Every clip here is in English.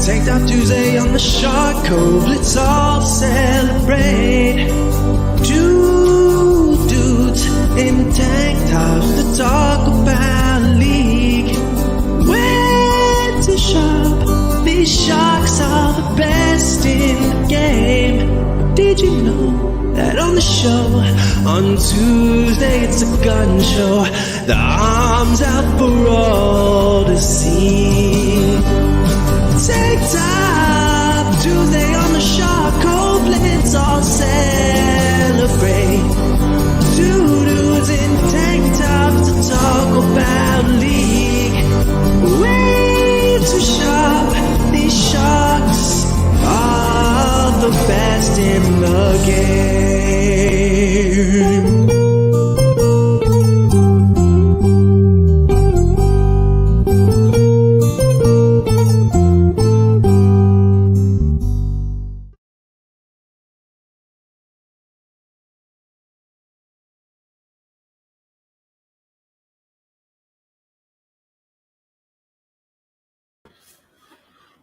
Tank Top Tuesday on the Shark Cove, let's all celebrate. Two dudes in tank tops to talk about league. Where to shop? These sharks are the best in the game. Did you know that on the show on Tuesday it's a gun show? The arms out for all to see. Tank Top Tuesday on the Shark Cove, let's all celebrate. Two dudes in tank tops to talk about league. Way to shop, these sharks are the best in the game.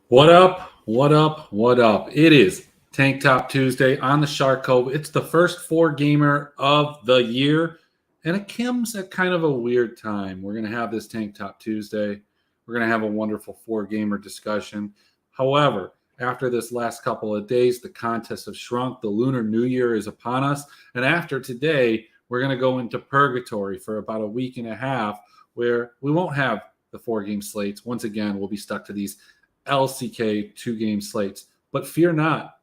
What up? What up? What up? It is Tank Top Tuesday on the Shark Cove. It's the first 4-gamer of the year, and it comes at kind of a weird time. We're going to have this Tank Top Tuesday. We're going to have a wonderful 4-gamer discussion. However, after this last couple of days, the contests have shrunk. The Lunar New Year is upon us. And after today, we're going to go into purgatory for about a week and a half where we won't have the 4-game slates. Once again, we'll be stuck to these LCK 2-game slates. But fear not.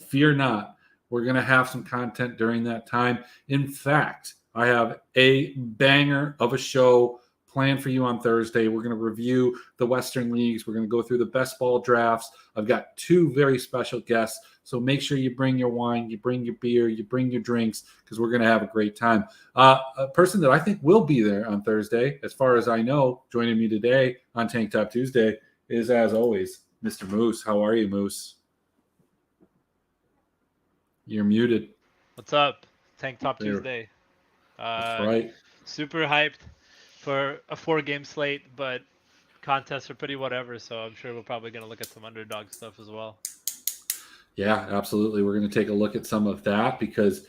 Fear not. We're going to have some content during that time. In fact, I have a banger of a show planned for you on Thursday. We're going to review the Western Leagues. We're going to go through the best ball drafts. I've got 2 very special guests. So make sure you bring your wine, you bring your beer, you bring your drinks, because we're going to have a great time. A person that I think will be there on Thursday, as far as I know, joining me today on Tank Top Tuesday, is, as always, Mr. Moose. How are you, Moose? You're muted. What's up? Tank Top Tuesday. That's right. Super hyped for a 4-game slate, but contests are pretty whatever, so I'm sure we're probably going to look at some underdog stuff as well. Yeah, absolutely. We're going to take a look at some of that because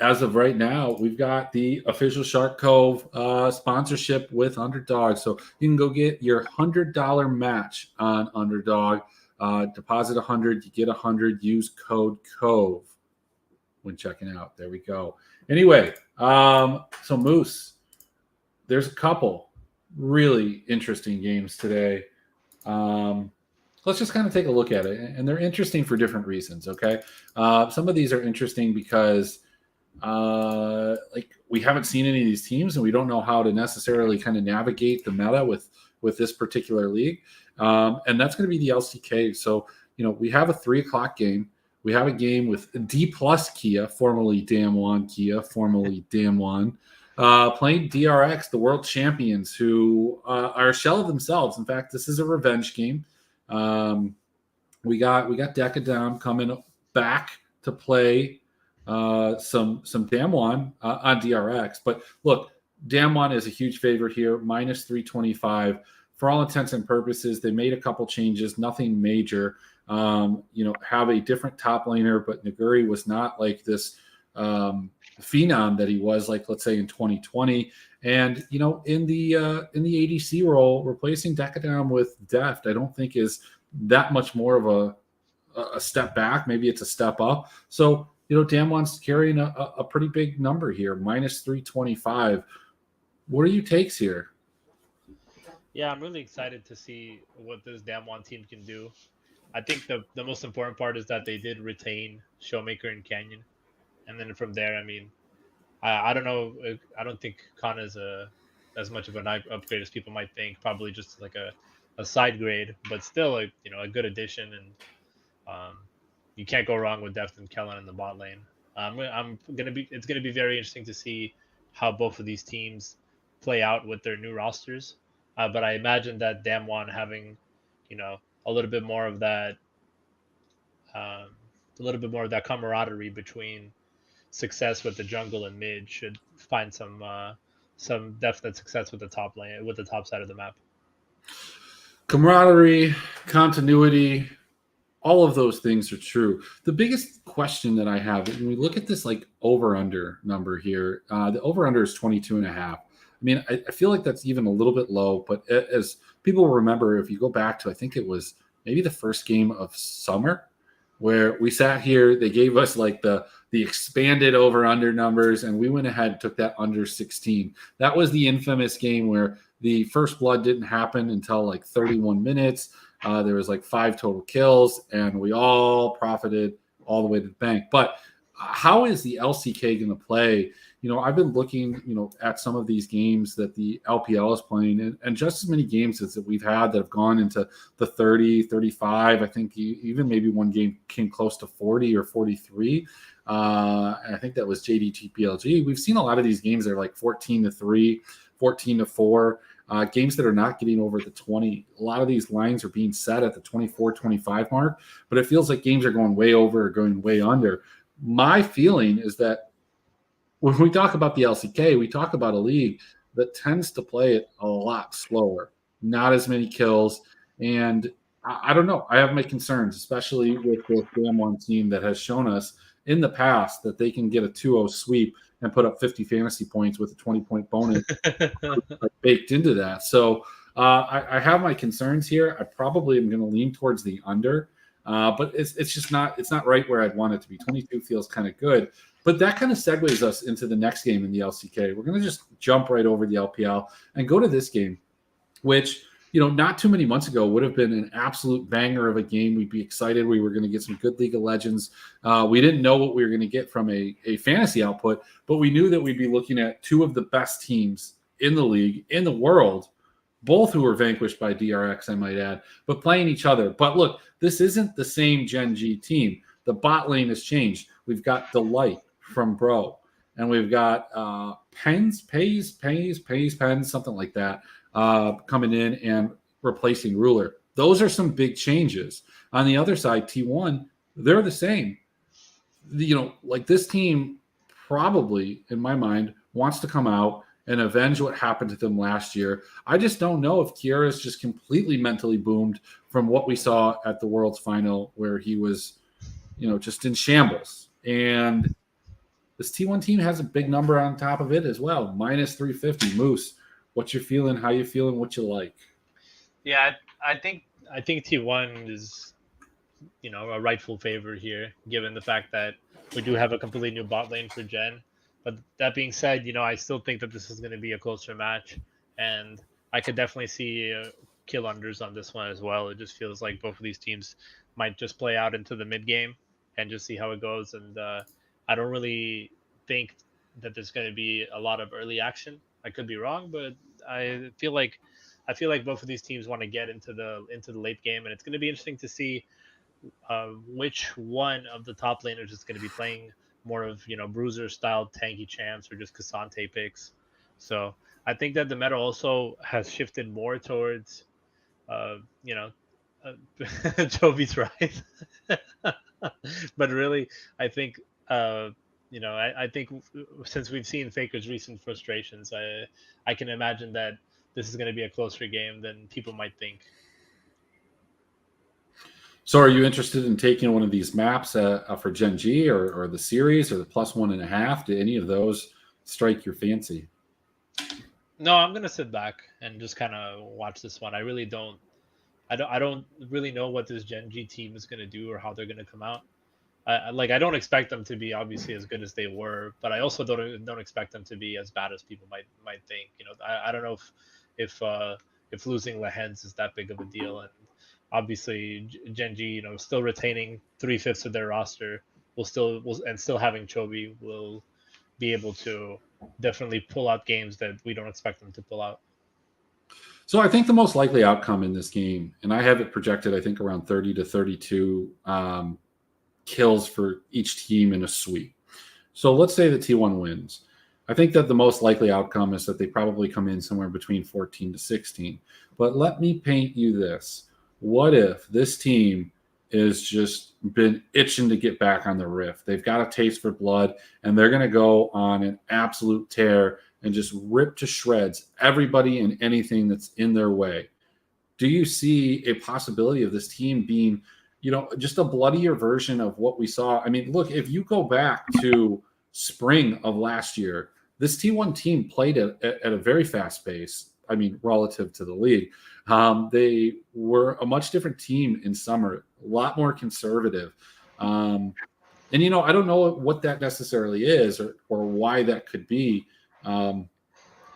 as of right now, we've got the official Shark Cove sponsorship with Underdog. So you can go get your $100 match on Underdog. Deposit $100, you get $100. Use code COVE when checking out. There we go. Anyway, so Moose, there's a couple really interesting games today. Let's just kind of take a look at it. And they're interesting for different reasons, okay? Some of these are interesting because we haven't seen any of these teams and we don't know how to necessarily kind of navigate the meta with this particular league. And that's going to be the LCK. So, we have a 3:00 game. We have a game with D+ Kia, formerly Damwon Kia, formerly Damwon, playing DRX, the world champions, who are a shell of themselves. In fact, this is a revenge game. We got Decadam coming back to play some Damwon on DRX. But look, Damwon is a huge favorite here, minus 325. For all intents and purposes, they made a couple changes, nothing major. Have a different top laner, but Naguri was not like this phenom that he was, like, let's say in 2020. And in the ADC role, replacing Decadam with Deft, I don't think is that much more of a step back. Maybe it's a step up. So Damwon's carrying a pretty big number here, minus 325. What are your takes here? Yeah, I'm really excited to see what this Damwon team can do. I think the most important part is that they did retain Showmaker and Canyon. And then from there, I don't know. I don't think Kana is as much of an upgrade as people might think. Probably just like a side grade, but still a good addition. And you can't go wrong with Deft and Kellen in the bot lane. It's gonna be very interesting to see how both of these teams play out with their new rosters. But I imagine that Damwon having, a little bit more of that, um, camaraderie between success with the jungle and mid should find some definite success with the top lane with the top side of the map. Camaraderie, continuity, all of those things are true. The biggest question that I have when we look at this like over under number here, the over under is 22 and a half. I mean, I feel like that's even a little bit low, but as people remember, if you go back to, I think it was maybe the first game of summer where we sat here, they gave us like the expanded over under numbers, and we went ahead and took that under 16. That was the infamous game where the first blood didn't happen until like 31 minutes. There was like 5 total kills, and we all profited all the way to the bank. But how is the LCK going to play? I've been looking, at some of these games that the LPL is playing, and just as many games as that we've had that have gone into the 30, 35. I think even maybe one game came close to 40 or 43. And I think that was JDT We've seen a lot of these games that are like 14-3, 14-4. Games that are not getting over the 20. A lot of these lines are being set at the 24, 25 mark, but it feels like games are going way over or going way under. My feeling is that when we talk about the LCK, we talk about a league that tends to play it a lot slower, not as many kills. And I don't know. I have my concerns, especially with the Damwon team that has shown us in the past that they can get a 2-0 sweep and put up 50 fantasy points with a 20-point bonus baked into that. So I have my concerns here. I probably am going to lean towards the under, but it's just not right where I'd want it to be. 22 feels kind of good. But that kind of segues us into the next game in the LCK. We're going to just jump right over the LPL and go to this game, which, not too many months ago would have been an absolute banger of a game. We'd be excited. We were going to get some good League of Legends. We didn't know what we were going to get from a fantasy output, but we knew that we'd be looking at two of the best teams in the league, in the world, both who were vanquished by DRX, I might add, but playing each other. But look, this isn't the same Gen G team. The bot lane has changed. We've got Delight from Bro, and we've got Pens, something like that, coming in and replacing Ruler. Those are some big changes. On the other side, T1, they're the same. Like this team probably, in my mind, wants to come out and avenge what happened to them last year. I just don't know if Kiera's just completely mentally boomed from what we saw at the World's Final, where he was, just in shambles. And this T1 team has a big number on top of it as well, minus 350. Moose, what you feeling? How you feeling? What you like? Yeah, I think T1 is, a rightful favorite here, given the fact that we do have a completely new bot lane for Gen. But that being said, I still think that this is going to be a closer match, and I could definitely see kill unders on this one as well. It just feels like both of these teams might just play out into the mid game and just see how it goes. And I don't really think that there's going to be a lot of early action. I could be wrong, but I feel like both of these teams want to get into the late game, and it's going to be interesting to see which one of the top laners is going to be playing more of bruiser style tanky champs or just Cassante picks. So I think that the meta also has shifted more towards Jovi's right. But really, I think I think since we've seen Faker's recent frustrations, I can imagine that this is going to be a closer game than people might think. So are you interested in taking one of these maps for Gen G or the series or the +1.5? Do any of those strike your fancy? No, I'm going to sit back and just kind of watch this one. I really don't. I don't really know what this Gen G team is going to do or how they're going to come out. I don't expect them to be obviously as good as they were, but I also don't expect them to be as bad as people might think. I don't know if losing Lehens is that big of a deal, and obviously Gen G, still retaining 3/5 of their roster, will still having Chovy will be able to definitely pull out games that we don't expect them to pull out. So I think the most likely outcome in this game, and I have it projected, I think around 30 to 32 kills for each team in a sweep. So let's say the T1 wins. I think that the most likely outcome is that they probably come in somewhere between 14 to 16. But let me paint you this. What if this team is just been itching to get back on the riff? They've got a taste for blood, and they're going to go on an absolute tear and just rip to shreds everybody and anything that's in their way. Do you see a possibility of this team being, just a bloodier version of what we saw? I mean, look, if you go back to spring of last year, this T1 team played at a very fast pace. I mean, relative to the league, they were a much different team in summer, a lot more conservative. And, I don't know what that necessarily is or why that could be.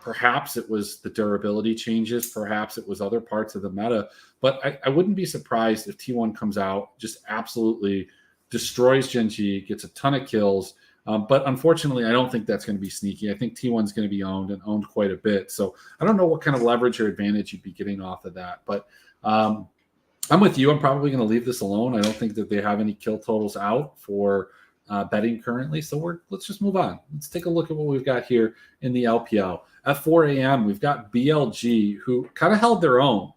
Perhaps it was the durability changes. Perhaps it was other parts of the meta. But I wouldn't be surprised if T1 comes out, just absolutely destroys Gen G, gets a ton of kills. But unfortunately, I don't think that's going to be sneaky. I think T1 is going to be owned quite a bit. So I don't know what kind of leverage or advantage you'd be getting off of that. But I'm with you. I'm probably going to leave this alone. I don't think that they have any kill totals out for betting currently. So let's just move on. Let's take a look at what we've got here in the LPL. At 4 a.m., we've got BLG, who kind of held their own,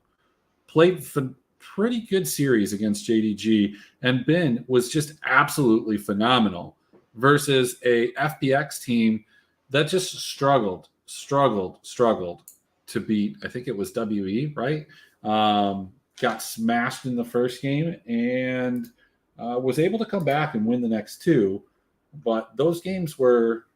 played for pretty good series against JDG, and Ben was just absolutely phenomenal versus a FPX team that just struggled to beat. I think it was WE, right? Got smashed in the first game and was able to come back and win the next two. But those games were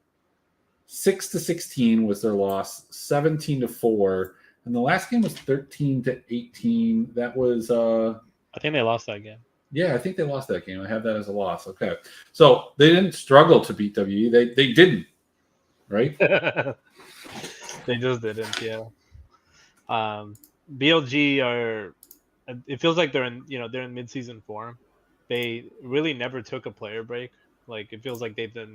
6-16 was their loss, 17-4. And the last game was 13-18. That was I think they lost that game. Yeah, I think they lost that game. I have that as a loss. Okay. So they didn't struggle to beat WE. They didn't, right? They just didn't, yeah. BLG are, it feels like they're in mid-season form. They really never took a player break. Like, it feels like they did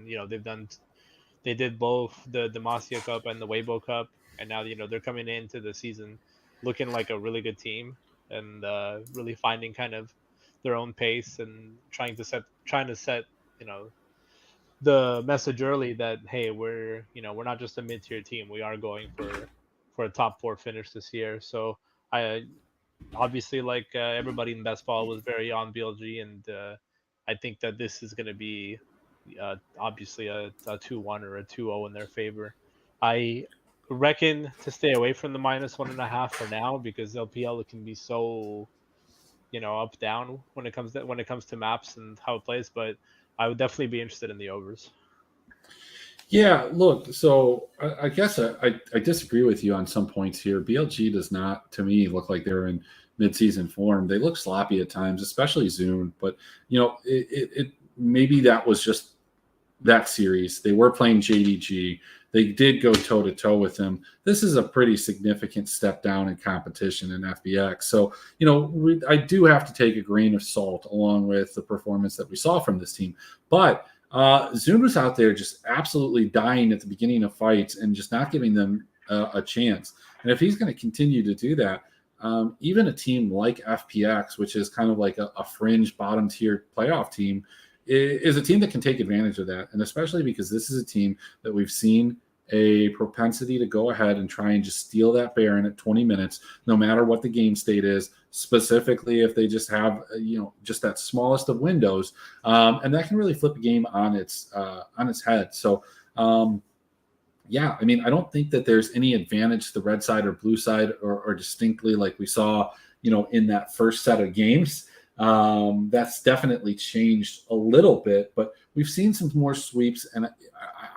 both the Demacia Cup and the Weibo Cup, and now they're coming into the season looking like a really good team and really finding kind of their own pace and trying to set the message early that, hey, we're not just a mid-tier team. We are going for a top 4 finish this year. So I obviously, like everybody in best ball, was very on BLG, and I think that this is going to be obviously a 2-1 or a 2-0 in their favor. I reckon to stay away from the -1.5 for now, because LPL can be so up down when it comes to maps and how it plays. But I would definitely be interested in the overs. Yeah, look, so I guess I disagree with you on some points here. BLG does not, to me, look like they're in mid-season form. They look sloppy at times, especially Zune. But it maybe that was just that series. They were playing JDG. They did go toe-to-toe with them. This is a pretty significant step down in competition in FBX. So, I do have to take a grain of salt along with the performance that we saw from this team. But Zune was out there just absolutely dying at the beginning of fights and just not giving them a chance. And if he's going to continue to do that, even a team like FPX, which is kind of like a fringe bottom-tier playoff team, is a team that can take advantage of that. And especially because this is a team that we've seen a propensity to go ahead and try and just steal that Baron at 20 minutes, no matter what the game state is, specifically if they just have, just that smallest of windows. And that can really flip a game on its head. So, yeah, I mean, I don't think that there's any advantage to the red side or blue side or distinctly like we saw, in that first set of games. That's definitely changed a little bit, but we've seen some more sweeps, and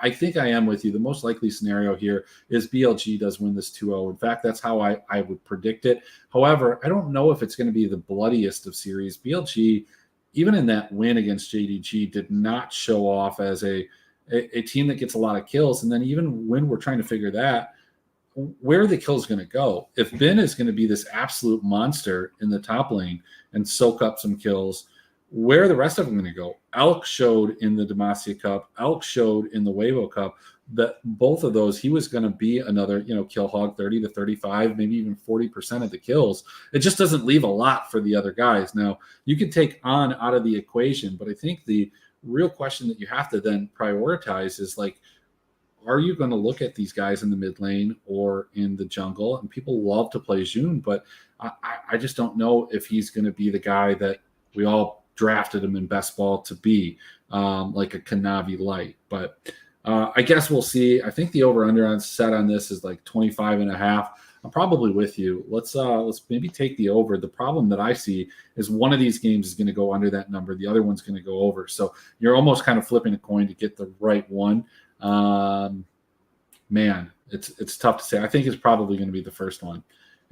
I think I am with you. The most likely scenario here is BLG does win this 2-0. In fact, that's how I would predict it. However, I don't know if it's going to be the bloodiest of series. BLG, even in that win against JDG, did not show off as a team that gets a lot of kills. And then even when we're trying to figure that, where are the kills going to go? If Ben is going to be this absolute monster in the top lane and soak up some kills, where are the rest of them going to go? Elk showed in the Demacia Cup. Elk showed in the Weibo Cup that both of those, he was going to be another, kill hog, 30 to 35, maybe even 40% of the kills. It just doesn't leave a lot for the other guys. Now, you can take on out of the equation, but I think the real question that you have to then prioritize is like, are you going to look at these guys in the mid lane or in the jungle? And people love to play June, but I just don't know if he's going to be the guy that we all drafted him in best ball to be, like a Kanavi light. But I guess we'll see. I think the over-under on set on this is like 25.5. I'm probably with you. Let's maybe take the over. The problem that I see is one of these games is going to go under that number. The other one's going to go over. So you're almost kind of flipping a coin to get the right one. Man, it's tough to say. I think it's probably going to be the first one.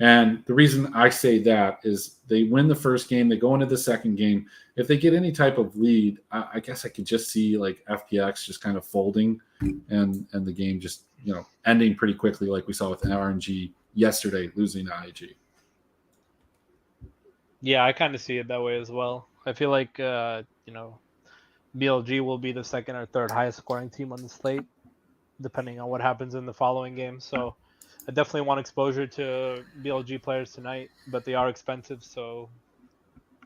And the reason I say that is they win the first game, they go into the second game. If they get any type of lead, I guess I could just see like FPX just kind of folding and the game just, ending pretty quickly like we saw with RNG yesterday, losing to IG. Yeah, I kind of see it that way as well. I feel like, BLG will be the second or third highest scoring team on the slate, depending on what happens in the following game. So I definitely want exposure to BLG players tonight, but they are expensive. So,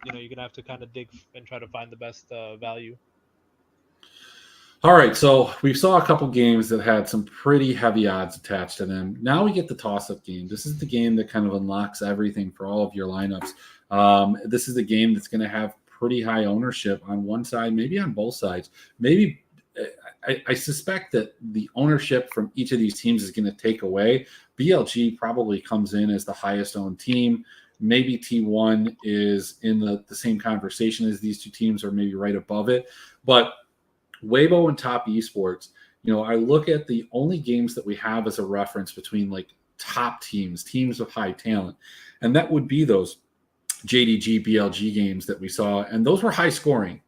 you're going to have to kind of dig and try to find the best value. All right, so we saw a couple games that had some pretty heavy odds attached to them. Now we get the toss-up game. This is the game that kind of unlocks everything for all of your lineups. This is the game that's going to have pretty high ownership on one side, maybe on both sides. Maybe I suspect that the ownership from each of these teams is going to take away. BLG probably comes in as the highest owned team. Maybe T1 is in the same conversation as these two teams or maybe right above it. But Weibo and Top Esports, I look at the only games that we have as a reference between like top teams of high talent. And that would be those JDG, BLG games that we saw. And those were high scoring.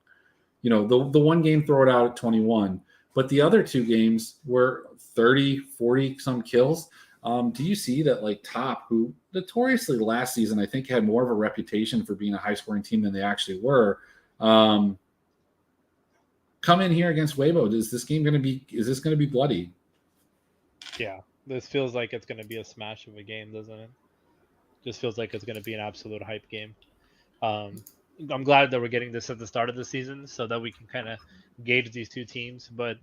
The one game, throw it out at 21. But the other two games were 30, 40 some kills. Do you see that like Top, who notoriously last season, I think had more of a reputation for being a high scoring team than they actually were, come in here against Weibo? Is this going to be bloody? Yeah, this feels like it's going to be a smash of a game, doesn't it? Just feels like it's going to be an absolute hype game. I'm glad that we're getting this at the start of the season so that we can kind of gauge these two teams. But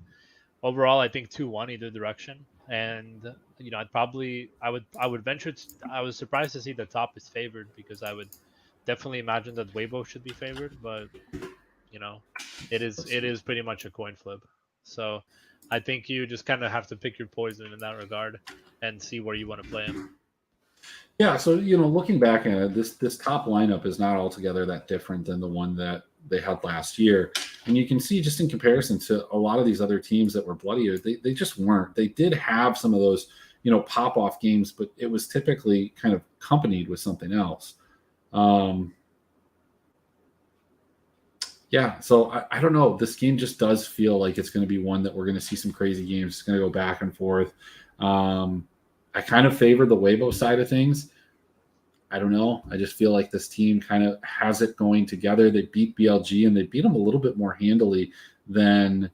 overall, I think 2-1 either direction. And I would venture. I was surprised to see the Top is favored because I would definitely imagine that Weibo should be favored, but it is pretty much a coin flip. So I think you just kind of have to pick your poison in that regard and see where you want to play him. Yeah, so looking back at it, this Top lineup is not altogether that different than the one that they had last year. And you can see just in comparison to a lot of these other teams that were bloodier, they just weren't. They did have some of those, pop-off games, but it was typically kind of accompanied with something else. Yeah, so I don't know. This game just does feel like it's going to be one that we're going to see some crazy games. It's going to go back and forth. I kind of favor the Weibo side of things. I don't know. I just feel like this team kind of has it going together. They beat BLG, and they beat them a little bit more handily than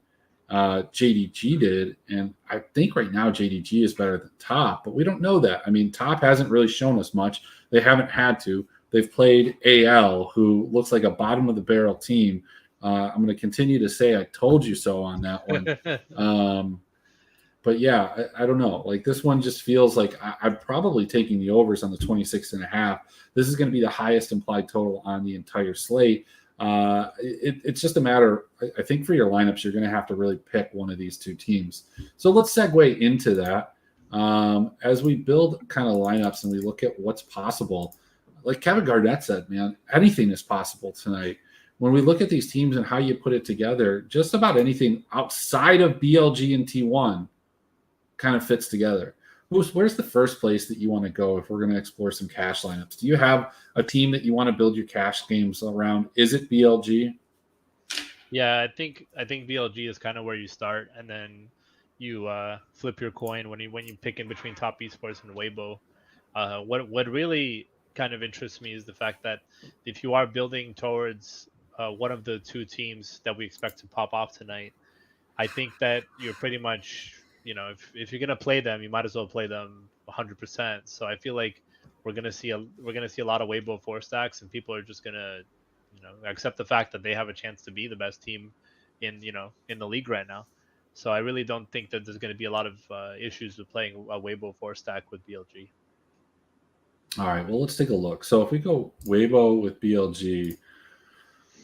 JDG did. And I think right now JDG is better than Top, but we don't know that. I mean, Top hasn't really shown us much. They haven't had to. They've played AL, who looks like a bottom-of-the-barrel team. I'm going to continue to say I told you so on that one. But yeah, I don't know. Like this one just feels like I'm probably taking the overs on the 26.5. This is going to be the highest implied total on the entire slate. It's just a matter, I think for your lineups, you're going to have to really pick one of these two teams. So let's segue into that. As we build kind of lineups and we look at what's possible, like Kevin Garnett said, man, anything is possible tonight. When we look at these teams and how you put it together, just about anything outside of BLG and T1 kind of fits together. Moose, where's the first place that you want to go if we're going to explore some cash lineups? Do you have a team that you want to build your cash games around? Is it BLG? Yeah, I think BLG is kind of where you start, and then you flip your coin when you pick in between Top Esports and Weibo. What really kind of interests me is the fact that if you are building towards one of the two teams that we expect to pop off tonight, I think that you're pretty much, if you're gonna play them, you might as well play them 100%. So I feel like we're gonna see a lot of Weibo 4 stacks, and people are just gonna, accept the fact that they have a chance to be the best team in in the league right now. So I really don't think that there's going to be a lot of issues with playing a Weibo 4-stack with BLG. All right, well, let's take a look. So if we go Weibo with BLG,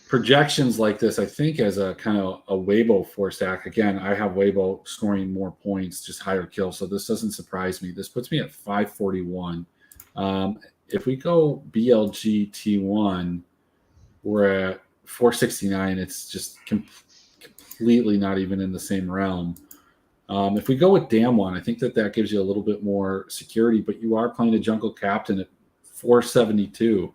projections like this, I think as a kind of a Weibo 4-stack, again, I have Weibo scoring more points, just higher kills. So this doesn't surprise me. This puts me at 541. If we go BLG T1, we're at 469. It's just completely not even in the same realm. If we go with Damwon, I think that gives you a little bit more security, but you are playing a jungle captain at 472.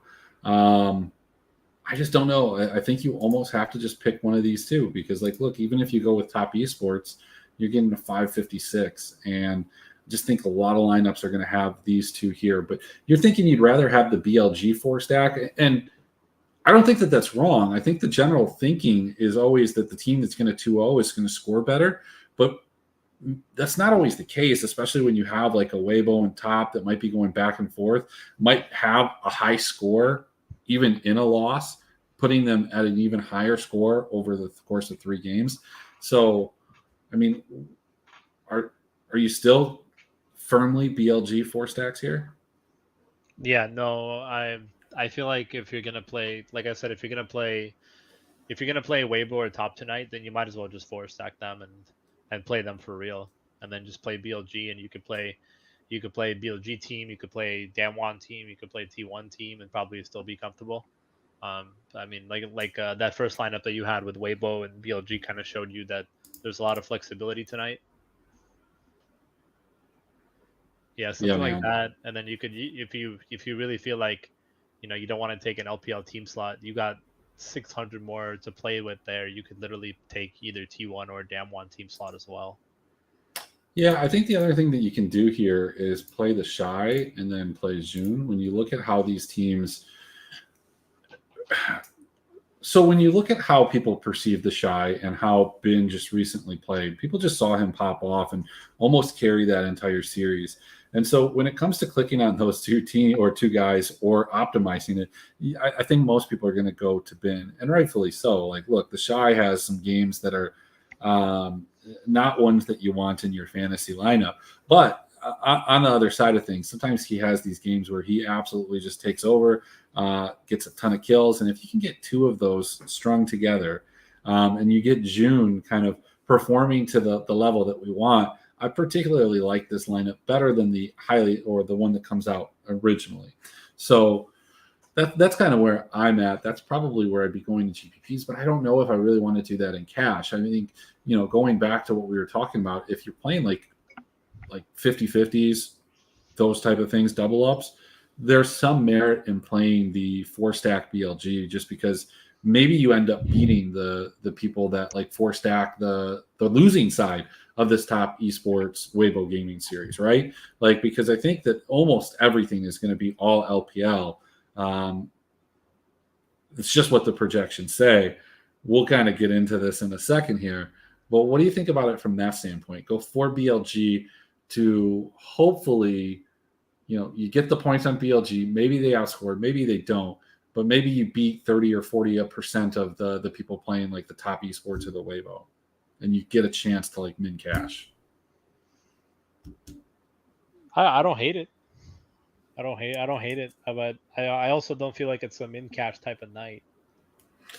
I just don't know. I think you almost have to just pick one of these two because, like, look, even if you go with top esports, you're getting a 556. And I just think a lot of lineups are going to have these two here. But you're thinking you'd rather have the BLG 4-stack. And I don't think that that's wrong. I think the general thinking is always that the team that's going to 2-0 is going to score better. But that's not always the case, especially when you have like a Weibo and top that might be going back and forth, might have a high score even in a loss, putting them at an even higher score over the course of 3 games. So, I mean, are you still firmly BLG 4-stacks here? Yeah, no, I feel like if you're gonna play, like I said, if you're gonna play Weibo or top tonight, then you might as well just 4-stack them and play them for real, and then just play BLG, and you could play BLG team, you could play Damwon team, you could play T1 team, and probably still be comfortable. I mean, like that first lineup that you had with Weibo and BLG kind of showed you that there's a lot of flexibility tonight. Yeah, something like that, and then you could, if you really feel like, you don't want to take an LPL team slot, you got 600 more to play with there. You could literally take either T1 or Damwon team slot as well. Yeah, I think the other thing that you can do here is play the Shy and then play June. When you look at how these teams, so when you look at how people perceive the Shy and how Bin just recently played, people just saw him pop off and almost carry that entire series. And so when it comes to clicking on those two guys or optimizing it, I think most people are going to go to Bin, and rightfully so. Like, look, the Shy has some games that are not ones that you want in your fantasy lineup. But on the other side of things, sometimes he has these games where he absolutely just takes over, gets a ton of kills. And if you can get 2 of those strung together and you get June kind of performing to the level that we want, I particularly like this lineup better than the one that comes out originally. So that's kind of where I'm at. That's probably where I'd be going to GPPs, but I don't know if I really want to do that in cash. I mean, going back to what we were talking about, if you're playing like 50-50s, those type of things, double ups, there's some merit in playing the 4-stack BLG just because maybe you end up beating the people that like 4-stack the losing side of this top esports Weibo gaming series, right? Like, because I think that almost everything is going to be all LPL. It's just what the projections say. We'll kind of get into this in a second here. But what do you think about it from that standpoint? Go for BLG to hopefully, you get the points on BLG. Maybe they outscore, maybe they don't. But maybe you beat 30 or 40% of the people playing like the top esports of the Weibo. And you get a chance to like min cash. I don't hate it. I don't hate it, but I also don't feel like it's a min cash type of night.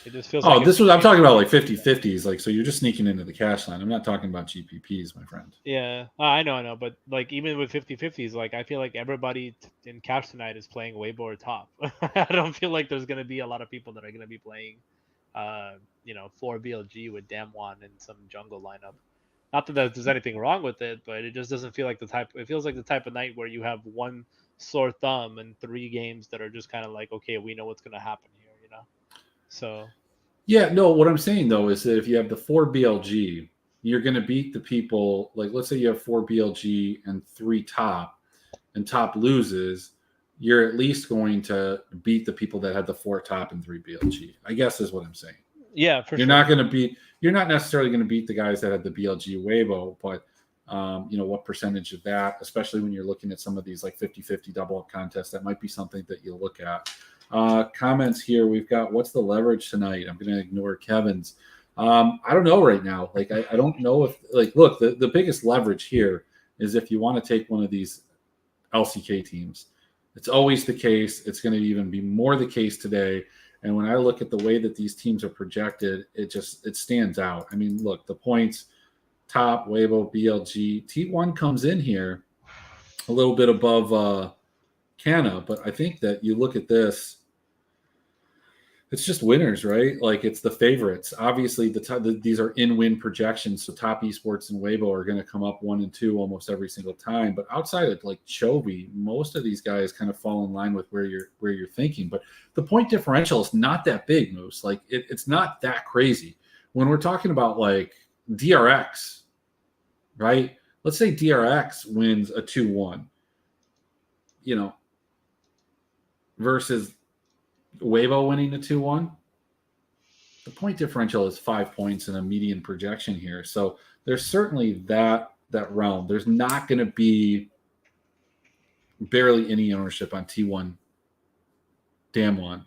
It just feels like I'm talking about like 50-50s, like, so you're just sneaking into the cash line. I'm not talking about GPPs, my friend. Yeah, I know, but like even with 50-50s, like I feel like everybody in cash tonight is playing Weibo or top. I don't feel like there's gonna be a lot of people that are gonna be playing, 4 BLG with Damwon and some jungle lineup. Not that there's anything wrong with it, but it just doesn't feel like the type. It feels like the type of night where you have one sore thumb and 3 games that are just kind of like, okay, we know what's gonna happen here, So. Yeah, no, what I'm saying though is that if you have the 4 BLG, you're going to beat the people. Like, let's say you have 4 BLG and 3 top, and top loses, you're at least going to beat the people that had the 4 top and 3 BLG. I guess is what I'm saying. Yeah, for you're sure. You're not necessarily going to beat the guys that had the BLG Weibo, but what percentage of that, especially when you're looking at some of these like 50-50 double up contests, that might be something that you look at. Comments here. We've got, what's the leverage tonight? I'm going to ignore Kevin's. I don't know right now. Like, I don't know if, like, look, the biggest leverage here is if you want to take one of these LCK teams. It's always the case. It's going to even be more the case today. And when I look at the way that these teams are projected, it stands out. I mean, look, the points, top, Weibo, BLG, T1 comes in here a little bit above Canna, but I think that you look at this, it's just winners, right? Like, it's the favorites. Obviously, these are in-win projections, so Top Esports and Weibo are going to come up 1 and 2 almost every single time. But outside of like Chovy, most of these guys kind of fall in line with where you're thinking. But the point differential is not that big, Moose. Like, it's not that crazy. When we're talking about like DRX, right? Let's say DRX wins a 2-1, versus Weibo winning a 2-1. The point differential is 5 points in a median projection here. So there's certainly that realm. There's not going to be barely any ownership on T1, Damwon,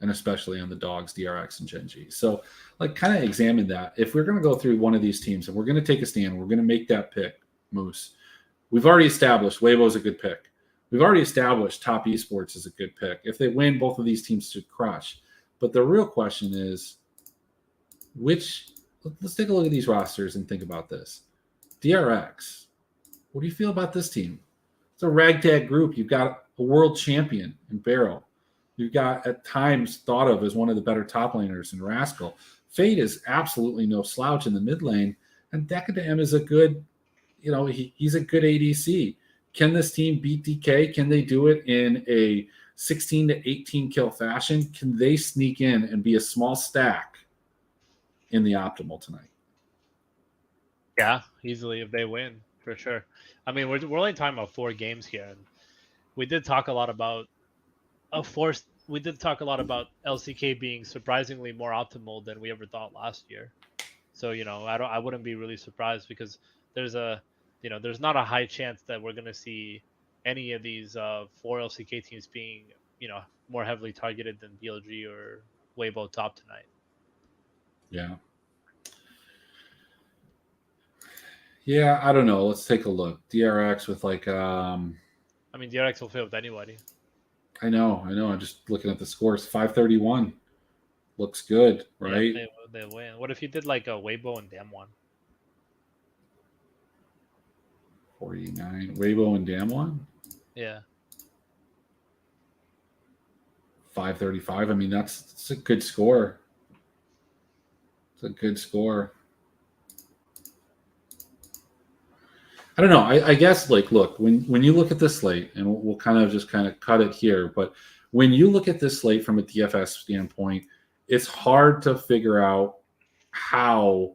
and especially on the dogs, DRX and Gen G. So, like, kind of examine that. If we're going to go through one of these teams and we're going to take a stand, we're going to make that pick, Moose. We've already established Weibo is a good pick. We've already established Top Esports is a good pick. If they win, both of these teams should crush. But the real question is, let's take a look at these rosters and think about this. DRX, what do you feel about this team? It's a ragtag group. You've got a world champion in Barrel. You've got, at times, thought of as one of the better top laners in Rascal. Fade is absolutely no slouch in the mid lane. And Decadam is a good, he's a good ADC. Can this team beat DK? Can they do it in a 16 to 18 kill fashion? Can they sneak in and be a small stack in the optimal tonight? Yeah, easily if they win, for sure. I mean, we're only talking about 4 games here, and we did talk a lot about LCK being surprisingly more optimal than we ever thought last year. So, I wouldn't be really surprised, because there's not a high chance that we're going to see any of these 4 LCK teams being, more heavily targeted than BLG or Weibo top tonight. Yeah. Yeah, I don't know. Let's take a look. DRX with like I mean, DRX will fail with anybody. I know. I'm just looking at the scores. 531 looks good, right? Yeah, they win. What if you did like a Weibo and Damwon? 49. Weibo and Damwon? Yeah. 535. I mean, that's a good score. It's a good score. I don't know. I guess, like, look, when you look at this slate, and we'll kind of cut it here, but when you look at this slate from a DFS standpoint, it's hard to figure out how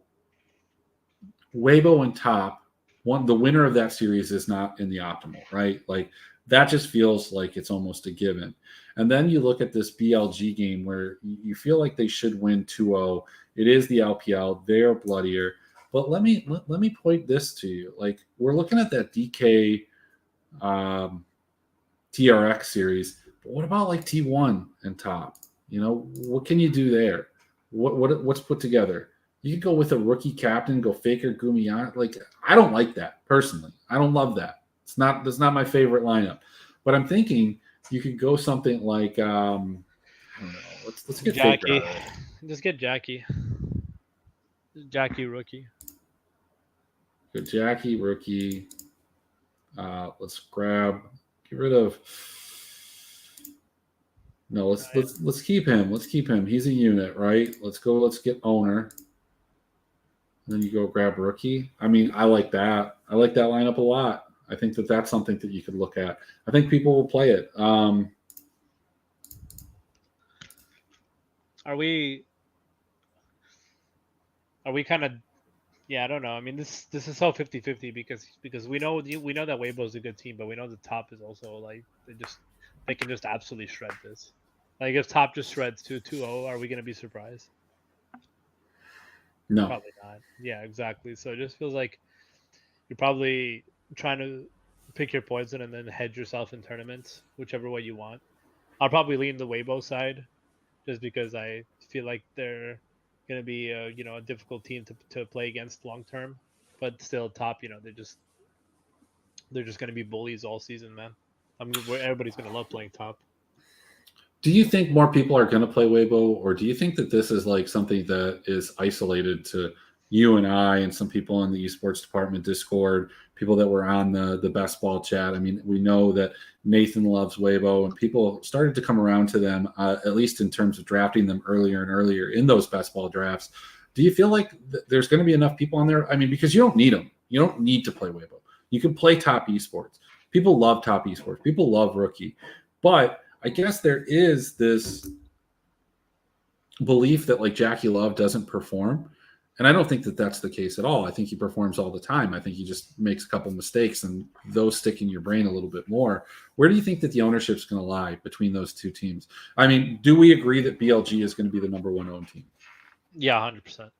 Weibo and Top, the winner of that series is not in the optimal, right? Like, that just feels like it's almost a given. And then you look at this BLG game where you feel like they should win 2-0. It is the LPL. They are bloodier. But let me point this to you. Like, we're looking at that DK TRX series. But what about like T1 and Top? What can you do there? What's put together? You could go with a rookie captain, go Faker Gumiyan. Like, I don't like that personally. I don't love that. That's not my favorite lineup. But I'm thinking you could go something like I don't know. Let's get Jackie. Faker out of it. Just get Jackie. Jackie rookie. Good Jackie rookie. Let's get rid of. No, let's keep him. Let's keep him. He's a unit, right? Let's get owner. And then you go grab rookie. I mean, I like that. I like that lineup a lot. I think that's something that you could look at. I think people will play it. Are we kind of? Yeah, I don't know. I mean, this is so 50-50 because we know that Weibo is a good team, but we know the Top is also like they can just absolutely shred this. Like, if Top just shreds 2-0, are we going to be surprised? No, probably not. Yeah, exactly. So it just feels like you're probably trying to pick your poison and then hedge yourself in tournaments, whichever way you want. I'll probably lean the Weibo side, just because I feel like they're going to be a difficult team to play against long term, but still top. They're just going to be bullies all season, man. I mean, everybody's going to love playing top. Do you think more people are going to play Weibo, or do you think that this is like something that is isolated to you and I and some people in the esports department Discord, people that were on the best ball chat? I mean, we know that Nathan loves Weibo, and people started to come around to them, at least in terms of drafting them earlier and earlier in those best ball drafts. Do you feel like there's going to be enough people on there? I mean, because you don't need them. You don't need to play Weibo. You can play top esports. People love top esports. People love rookie. But I guess there is this belief that like Jackie Love doesn't perform. And I don't think that that's the case at all. I think he performs all the time. I think he just makes a couple mistakes and those stick in your brain a little bit more. Where do you think that the ownership's going to lie between those two teams? I mean, do we agree that BLG is going to be the number one owned team? Yeah, 100%.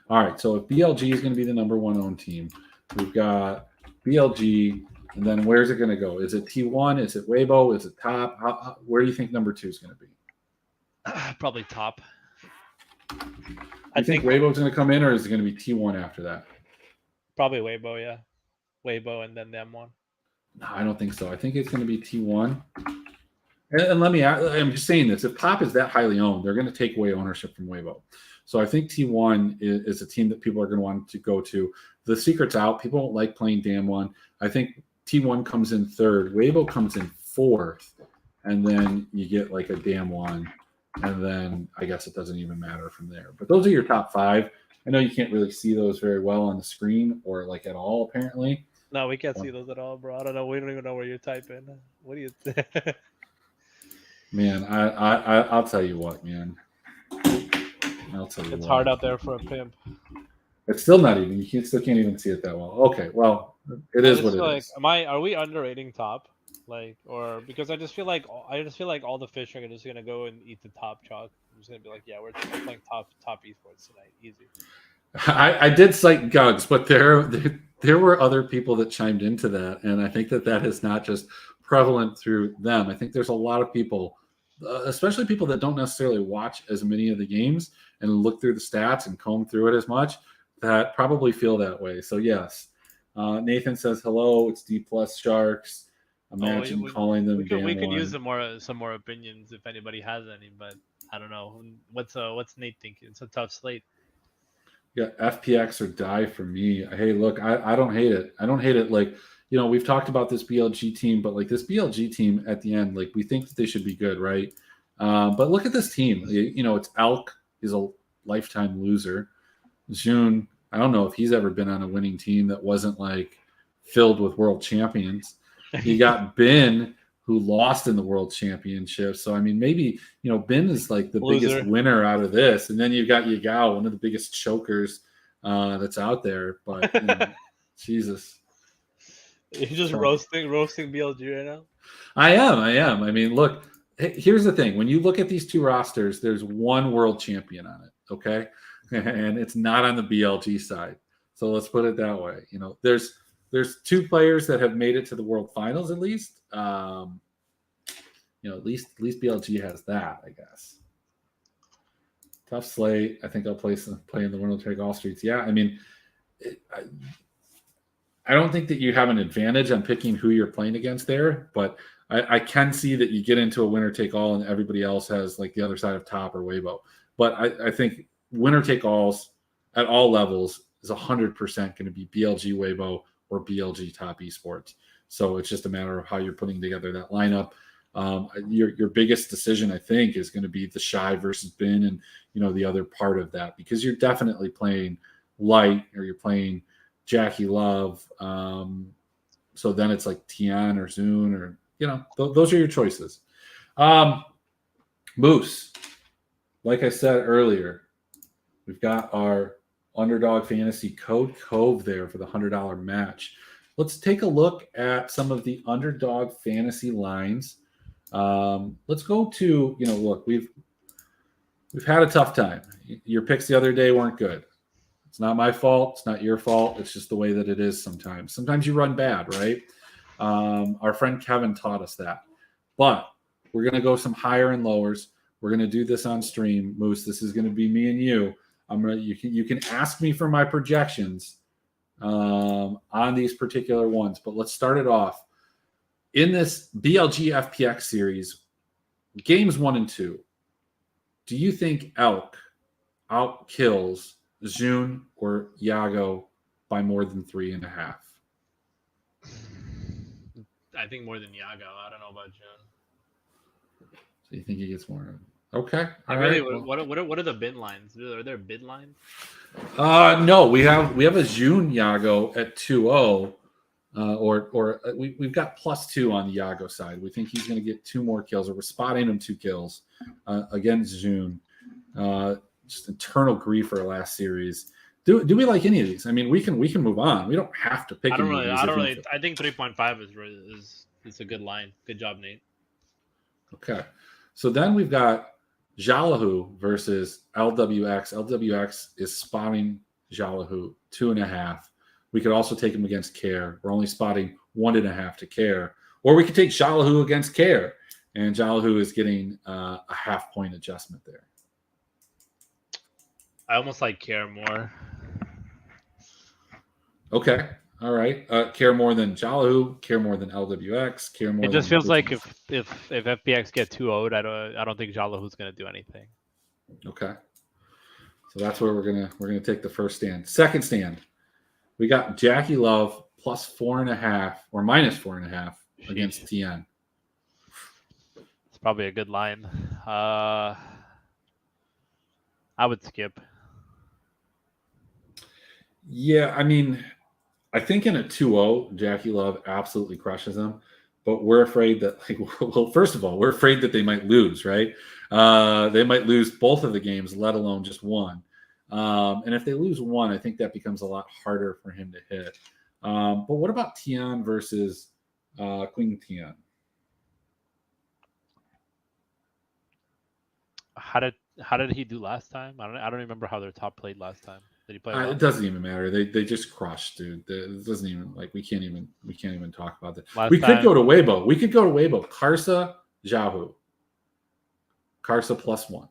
All right. So if BLG is going to be the number one owned team, we've got BLG. And then where's it going to go? Is it T1? Is it Weibo? Is it top? Where do you think number 2 is going to be? Probably top. I think Weibo's going to come in, or is it going to be T1 after that? Probably Weibo, yeah. Weibo and then them one. No, I don't think so. I think it's going to be T1. And I'm just saying this. If top is that highly owned, they're going to take away ownership from Weibo. So I think T1 is a team that people are going to want to go to. The secret's out. People don't like playing Damwon. I think T1 comes in third. Weibo comes in fourth. And then you get like a Damwon. And then I guess it doesn't even matter from there. But those are your top 5. I know you can't really see those very well on the screen or like at all, apparently. No, we can't see those at all, bro. I don't know. We don't even know where you're typing. What do you think? Man, I'll tell you what, man. I'll tell you it's what. hard out there for a pimp. It's still not even. You still can't even see it that well. Okay, well, it is what it is. Are we underrating top? Like, or because I just feel like all the fish are just gonna go and eat the top chalk. I'm just gonna be like, yeah, we're playing top esports tonight, easy. I did cite Gugs, but there were other people that chimed into that, and I think that is not just prevalent through them. I think there's a lot of people, especially people that don't necessarily watch as many of the games and look through the stats and comb through it as much, that probably feel that way. So yes, Nathan says hello. It's D plus Sharks. Imagine calling them. We could use some more opinions if anybody has any, but I don't know. What's Nate thinking? It's a tough slate. Yeah, FPX or die for me. Hey, look, I don't hate it. I don't hate it. Like, you know, we've talked about this BLG team, but like this BLG team at the end, like we think that they should be good, right? But look at this team. You know, it's Elk is a lifetime loser. June, I don't know if he's ever been on a winning team that wasn't like filled with world champions. You got Ben, who lost in the world championship. So, I mean, maybe, you know, Ben is like the biggest winner out of this. And then you've got Yagao, one of the biggest chokers that's out there. But, you know, Jesus. You're just roasting BLG right now? I am. I mean, look, here's the thing. When you look at these two rosters, there's one world champion on it, okay? And it's not on the BLG side. So let's put it that way. You know, there's 2 players that have made it to the World Finals at least. You know, at least BLG has that, I guess. Tough slate. I think I'll play in the winner take all streets. Yeah, I mean, I don't think that you have an advantage on picking who you're playing against there, but I can see that you get into a winner take all and everybody else has like the other side of top or Weibo. But I think winner take alls at all levels is 100% going to be BLG Weibo or BLG top esports. So it's just a matter of how you're putting together that lineup. Your biggest decision, I think, is going to be the Shy versus Bin and, you know, the other part of that, because you're definitely playing Light or you're playing Jackie Love. So then it's like Tian or Zune or, you know, those are your choices. Moose, like I said earlier, we've got our Underdog Fantasy code Cove there for the $100 match. Let's take a look at some of the Underdog Fantasy lines. Let's go to, you know, look, we've had a tough time. Your picks the other day weren't good. It's not my fault. It's not your fault. It's just the way that it is sometimes. Sometimes you run bad, right? Our friend Kevin taught us that. But we're going to go some higher and lowers. We're going to do this on stream. Moose, this is going to be me and you. You can ask me for my projections on these particular ones, but let's start it off. In this BLG FPX series, games 1 and 2, do you think Elk outkills June or Yago by more than 3.5? I think more than Yago. I don't know about June. So you think he gets more? Okay. All really, right. What are the bid lines? Are there bid lines? No, we have a June Yago at 2-0. We've got +2 on the Yago side. We think he's going to get 2 more kills, or we're spotting him 2 kills against June. Just eternal grief for our last series. Do we like any of these? I mean, we can move on. We don't have to pick. I don't really. I think 3.5 is a good line. Good job, Nate. Okay, so then we've got Jalahu versus LWX. LWX is spotting Jalahu 2.5. We could also take him against Care. We're only spotting 1.5 to Care. Or we could take Jalahu against Care. And Jalahu is getting a half-point adjustment there. I almost like Care more. Okay. All right. Care more than Jalahu, Care more than LWX, Care more. It just feels like if FPX get 2-0'd, I don't think Jalahu's going to do anything. Okay. So that's where we're gonna take the first stand. Second stand. We got Jackie Love +4.5 or -4.5 against TN. It's probably a good line. I would skip. Yeah, I mean, I think in a 2-0, Jackie Love absolutely crushes them. But we're afraid that, well, first of all, we're afraid that they might lose, right? They might lose both of the games, let alone just one. And if they lose one, I think that becomes a lot harder for him to hit. But what about Tian versus Queen Tian? How did he do last time? I don't remember how their top played last time. Did he play? It doesn't even matter. They just crushed, dude. It doesn't even we can't even talk about that. Could go to Weibo. We could go to Weibo. Karsa, Jahu. Karsa +1.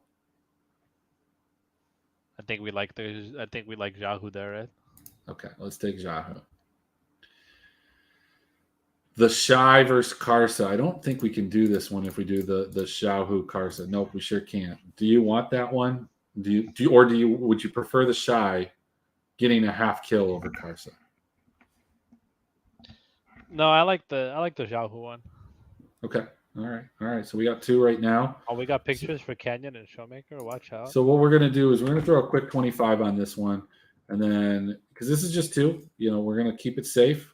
I think we like Jahu there, right? Okay, let's take Jahu. The Shy versus Karsa. I don't think we can do this one if we do the Jahu Karsa. Nope, we sure can't. Do you want that one? Would you prefer the Shy getting a half kill over Karsa? No, I like the Jahu one. Okay. All right. So we got 2 right now. Oh, we got pictures for Canyon and Showmaker. Watch out. So what we're gonna do is we're gonna throw a quick 25 on this one, and then because this is just 2, we're gonna keep it safe,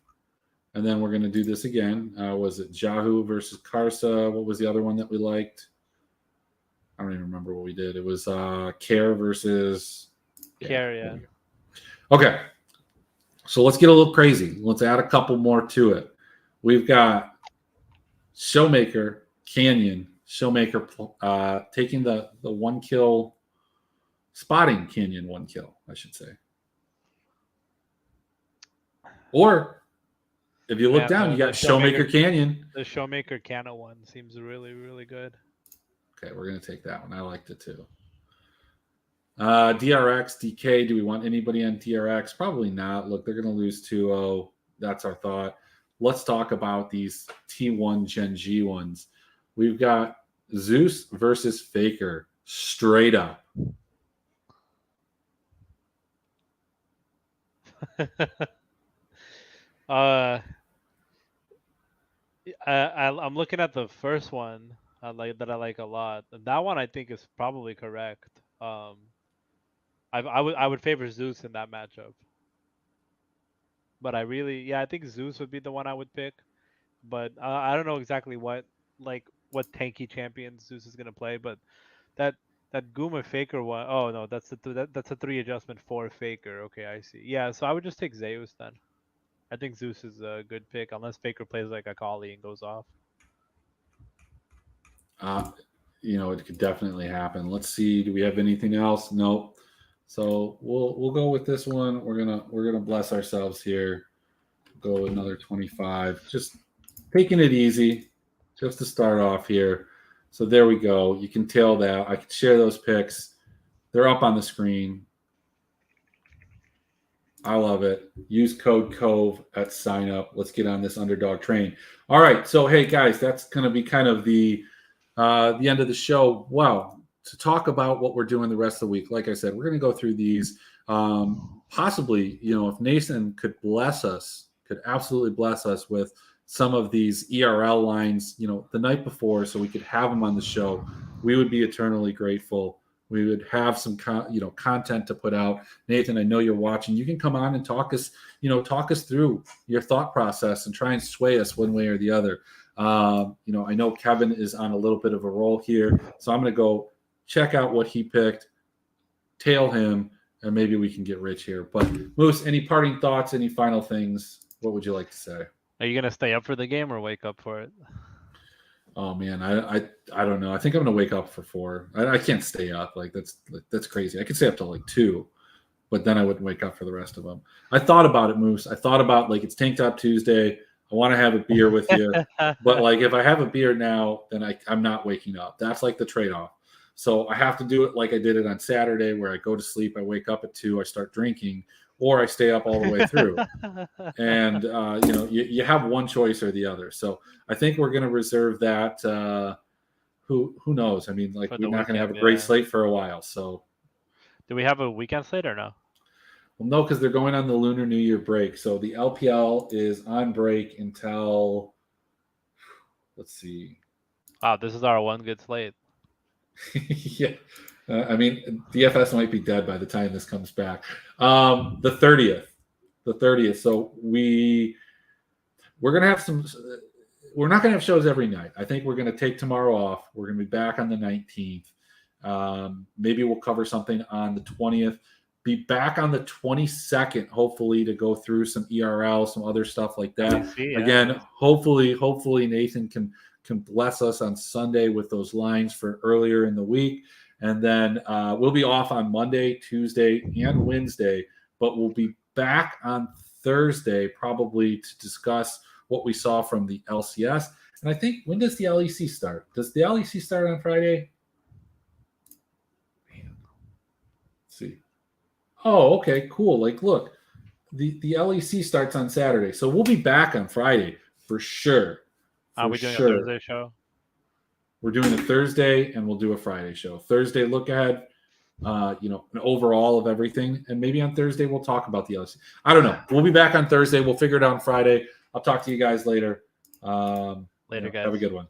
and then we're gonna do this again. Was it Jahu versus Karsa? What was the other one that we liked? I don't even remember what we did. It was Care versus Care, yeah. Okay. So let's get a little crazy. Let's add a couple more to it. We've got Showmaker, Canyon, Showmaker taking the 1 kill, spotting Canyon 1 kill, I should say. Or if you look down, you got Showmaker Canyon. The Showmaker Canna one seems really, really good. Okay, we're going to take that one. I liked it too. DRX, DK, do we want anybody on DRX? Probably not. Look, they're going to lose 2-0. That's our thought. Let's talk about these T1 Gen G ones. We've got Zeus versus Faker, straight up. I'm looking at the first one I like a lot. That one I think is probably correct. I would favor Zeus in that matchup. But I think Zeus would be the one I would pick. But I don't know exactly what tanky champion Zeus is gonna play. But that Guma Faker one, oh no, that's a 3 adjustment for Faker. Okay, I see. Yeah, so I would just take Zeus then. I think Zeus is a good pick unless Faker plays like a Kali and goes off. It could definitely happen. Let's see. Do we have anything else? Nope. So we'll go with this one. We're gonna bless ourselves here. Go another 25. Just taking it easy, just to start off here. So there we go. You can tell that I can share those picks. They're up on the screen. I love it. Use code Cove at sign up. Let's get on this underdog train. All right. So, hey guys, that's going to be kind of the end of the show. Wow. To talk about what we're doing the rest of the week, like I said, we're going to go through these. Possibly, if Nathan could bless us, could absolutely bless us with some of these ERL lines, the night before, so we could have them on the show, we would be eternally grateful. We would have some, content to put out. Nathan, I know you're watching. You can come on and talk us through your thought process and try and sway us one way or the other. I know Kevin is on a little bit of a roll here, so I'm going to go check out what he picked, tail him, and maybe we can get rich here. But Moose, any parting thoughts? Any final things? What would you like to say? Are you gonna stay up for the game or wake up for it? Oh man, I don't know. I think I'm gonna wake up for 4. I can't stay up. That's crazy. I could stay up till 2, but then I wouldn't wake up for the rest of them. I thought about it, Moose. I thought about it's Tank Top Tuesday. I want to have a beer with you, but if I have a beer now, then I'm not waking up. That's the trade-off. So I have to do it like I did it on Saturday, where I go to sleep, I wake up at 2, I start drinking, or I stay up all the way through. And you have one choice or the other. So I think we're going to reserve that. Who knows? I mean, we're not going to have a great slate for a while. So, do we have a weekend slate or no? Well, no, because they're going on the Lunar New Year break. So the LPL is on break until, let's see. Wow, this is our one good slate. Yeah. I mean, DFS might be dead by the time this comes back. The 30th. So we're going to have we're not going to have shows every night. I think we're going to take tomorrow off. We're going to be back on the 19th. Maybe we'll cover something on the 20th. Be back on the 22nd, hopefully, to go through some ERL, some other stuff like that. Again, hopefully Nathan can bless us on Sunday with those lines for earlier in the week. And then we'll be off on Monday, Tuesday, and Wednesday, but we'll be back on Thursday probably to discuss what we saw from the LCS. And I think, when does the LEC start? Does the LEC start on Friday? Man. Let's see. Oh, okay, cool. Look, the LEC starts on Saturday, so we'll be back on Friday for sure. Are we doing a Thursday show? We're doing a Thursday, and we'll do a Friday show. Thursday, look ahead, an overall of everything, and maybe on Thursday we'll talk about the LEC. I don't know. We'll be back on Thursday. We'll figure it out on Friday. I'll talk to you guys later. Later, guys. Have a good one.